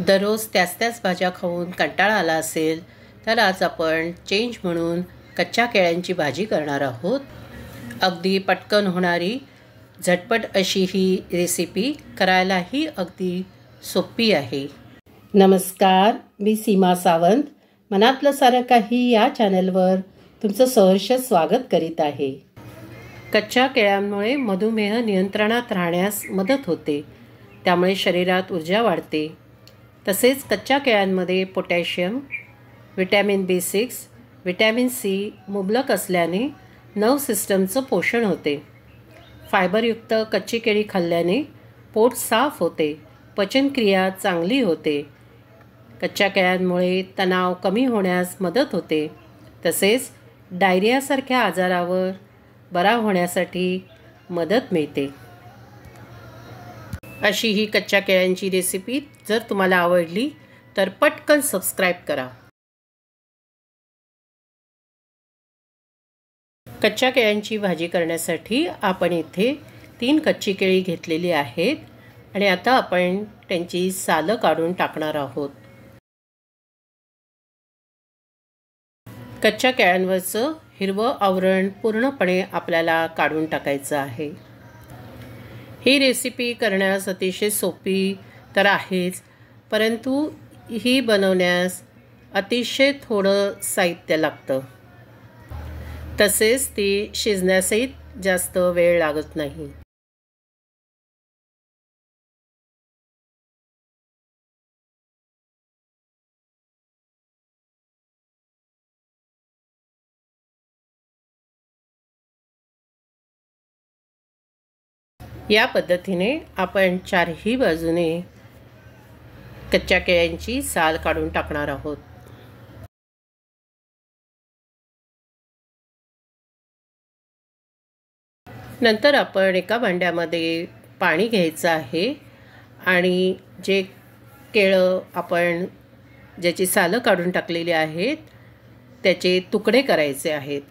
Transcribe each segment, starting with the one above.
दररोज त्याच भाज्या खाऊन कंटाळा आला असेल तर आज आपण चेंज म्हणून कच्च्या केळ्यांची भाजी करणार आहोत। अगदी पटकन होणारी झटपट अशी ही रेसिपी करायलाही अगदी सोपी आहे। नमस्कार, मी सीमा सावंत मनातलं सारं काही या चॅनलवर तुमचं सहर्ष स्वागत करीत आहे। कच्च्या केळ्यांमुळे मधुमेह नियंत्रणात राहण्यास मदत होते, त्यामुळे शरीरात ऊर्जा वाढते। तसेच कच्च्या केळ्यांमध्ये potassium, vitamin B6, vitamin C मुबलक असल्याने नर्व सिस्टमचं पोषण होते। फायबरयुक्त कच्ची केळी खाल्ल्याने पोट साफ होते, पचनक्रिया चांगली होते। कच्च्या केळ्यांमुळे तणाव कमी होण्यास मदत होते, तसेच डायरियासारख्या आजारावर बरा होण्यासाठी मदत मिळते। अशी ही कच्च्या केळ्यांची रेसिपी जर तुम्हाला आवडली तर पटकन सबस्क्राईब करा। कच्च्या केळ्यांची भाजी करण्यासाठी आपण इथे 3 कच्ची केळी घेतलेली आहेत आणि आता आपण त्यांची सालं काढून टाकणार आहोत। कच्च्या केळ्यांवरचं हिरवं आवरण पूर्णपणे आपल्याला काढून टाकायचं आहे। ही रेसिपी करण्यास अतिशय सोपी तर आहेच, परंतु ही बनवण्यास अतिशय थोडं साहित्य लागतं, तसेच ती शिजण्यासही जास्त वेळ लागत नाही। या पद्धतीने आपण चारही बाजूने कच्च्या केळ्यांची साल काढून टाकणार आहोत। नंतर आपण एका भांड्यामध्ये पाणी घ्यायचं आहे आणि जे केळं आपण ज्याची सालं काढून टाकलेली आहेत त्याचे तुकडे करायचे आहेत।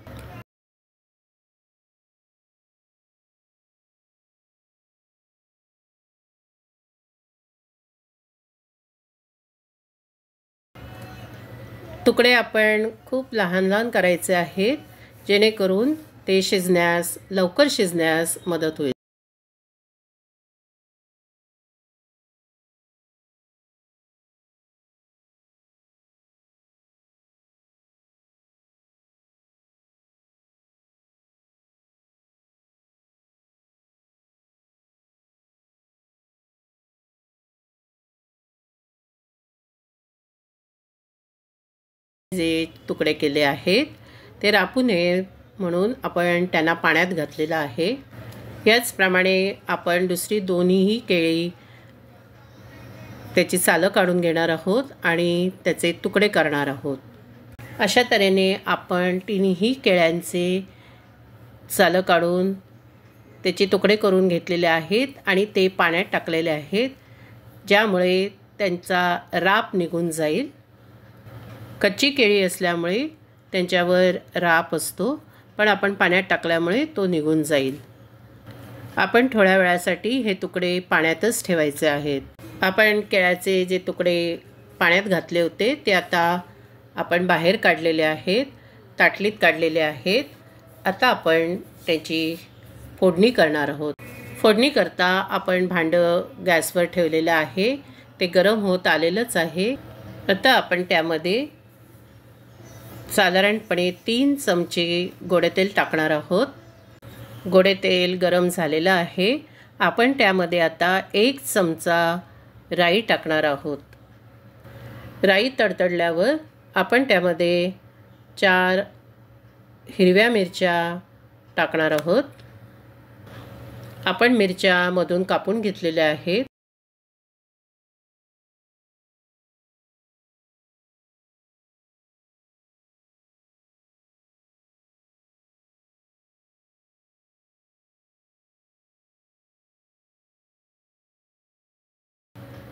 तुकडे आपण खूप लहान लहान करायचे आहेत, जेणेकरून ते शिजण्यास लवकर शिजण्यास मदत होईल। जे तुकडे केले आहेत ते रापू नये म्हणून आपण त्यांना पाण्यात घातलेलं आहे। याचप्रमाणे आपण दुसरी दोन्हीही केळी त्याची सालं काढून घेणार आहोत आणि त्याचे तुकडे करणार आहोत। अशा तऱ्हेने आपण तिन्ही केळ्यांचे सालं काढून त्याचे तुकडे करून घेतलेले आहेत आणि ते पाण्यात टाकलेले आहेत, ज्यामुळे त्यांचा राप निघून जाईल। कच्ची केळी असल्यामुळे त्यांच्यावर राप असतो, पण आपण पाण्यात टाकल्यामुळे तो निघून जाईल। आपण थोड्या वेळासाठी हे तुकडे पाण्यातच ठेवायचे आहेत। आपण केळ्याचे जे तुकडे पाण्यात घातले होते ते आता आपण बाहेर काढलेले आहेत, ताटलीत काढलेले आहेत। आता आपण त्याची फोडणी करणार आहोत। फोडणी करता आपण भांडं गॅसवर ठेवलेलं आहे, ते गरम होत आलेलंच आहे। आता आपण त्यामध्ये साधारणपणे 3 चमचे गोडे तेल टाकणार आहोत। गोडे तेल गरम झालेलं आहे। आपण त्यामध्ये आता 1 चमचा राई टाकणार आहोत। राई तडतडल्यावर आपण त्यामध्ये 4 हिरव्या मिरच्या टाकणार आहोत। आपण मिरच्या मधून कापून घेतलेल्या आहेत।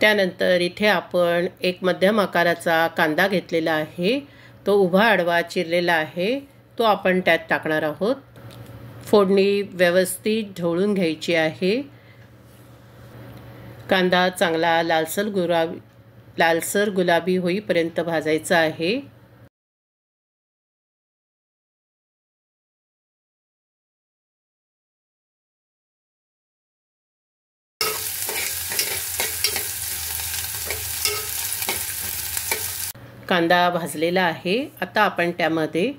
त्यानंतर इथे आपण एक मध्यम आकाराचा कांदा घेतलेला आहे, तो उभा आडवा चिरलेला आहे, तो आपण त्यात टाकणार आहोत। फोडणी व्यवस्थित ढवळून घ्यायची आहे। कांदा चांगला लालसर लालसर गुलाबी होईपर्यंत भाजायचा आहे। कांदा भाजलेला आहे। आता आपण त्यामध्ये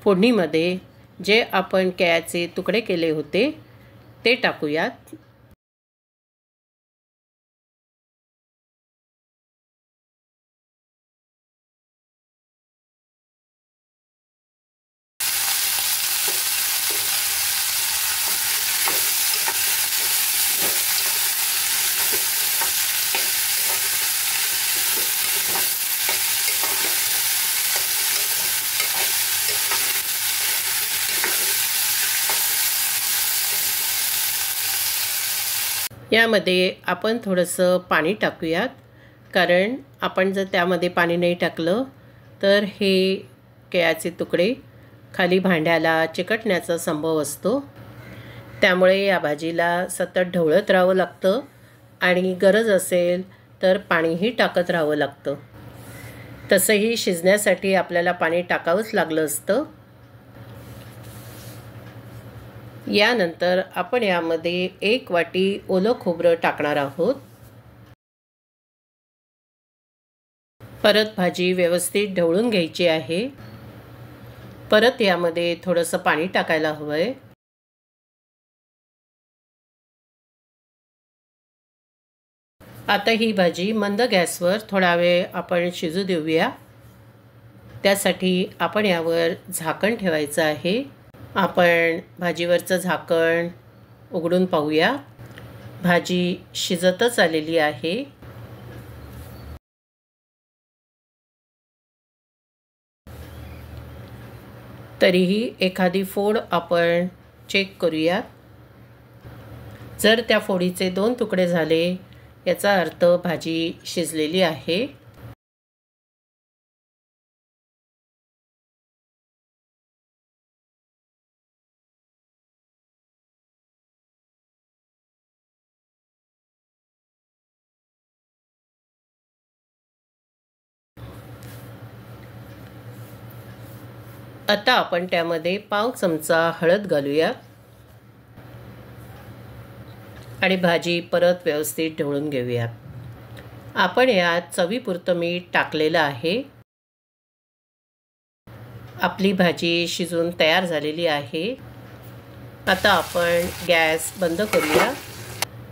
फोडणीमध्ये जे आपण केळ्याचे तुकडे केले होते ते टाकूयात। यामध्ये आपण थोडंसं पाणी टाकूयात, कारण आपण जर त्यामध्ये पाणी नाही टाकलं तर हे केळ्याचे तुकडे खाली भांड्याला चिकटण्याचा संभव असतो। त्यामुळे या भाजीला सतत ढवळत राहावं लागतं आणि गरज असेल तर पाणीही टाकत राहावं लागतं। तसंही शिजण्यासाठी आपल्याला पाणी टाकावंच लागलं असतं। यानंतर आपण यामध्ये 1 वाटी ओलं खोबरं टाकणार आहोत। परत भाजी व्यवस्थित ढवळून घ्यायची आहे। परत यामध्ये थोडंसं पाणी टाकायला हवंय। आता ही भाजी मंद गॅसवर थोडा वेळ आपण शिजू देऊया। त्यासाठी आपण यावर झाकण ठेवायचं आहे। आपण भाजीवरचं झाकण उघडून पाहूया। भाजी शिजतच आलेली आहे। तरीही एखादी फोड आपण चेक करूया। जर त्या फोडीचे 2 तुकडे झाले याचा अर्थ भाजी शिजलेली आहे। आता आपण त्यामध्ये पाव चमचा हळद घालूया आणि भाजी परत व्यवस्थित ढवळून घेऊया। आपण यात चवीपुरतं मीठ टाकलेलं आहे। आपली भाजी शिजून तयार झालेली आहे। आता आपण गॅस बंद करूया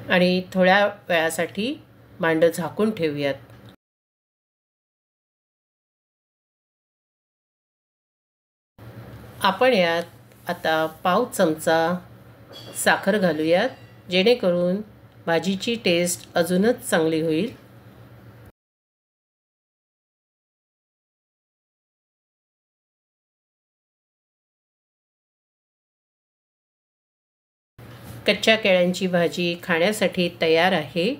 आणि थोड्या वेळासाठी भांडं झाकून ठेवूयात। आपण यात आता पाव चमचा साखर घालूयात, जेणेकरून भाजीची टेस्ट अजूनच चांगली होईल। कच्च्या केळ्यांची भाजी खाण्यासाठी तयार आहे।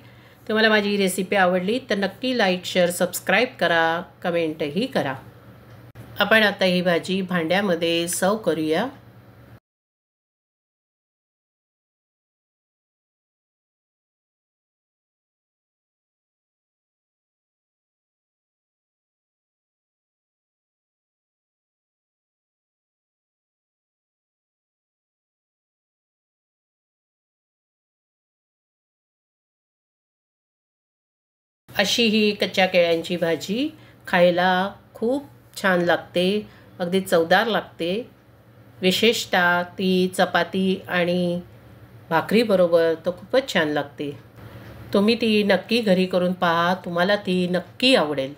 तुम्हाला माझी रेसिपी आवडली तर नक्की लाईक, शेअर, सबस्क्राईब करा, कमेंटही करा। आपण आता ही भाजी भांड्यामध्ये सर्व करूया। अशी ही कच्च्या केळ्यांची भाजी खायला खूप छान लागते, अगदी चवदार लागते। विशेषतः ती चपाती आणि भाकरीबरोबर तर खूपच छान लागते। तुम्ही ती नक्की घरी करून पहा, तुम्हाला ती नक्की आवडेल।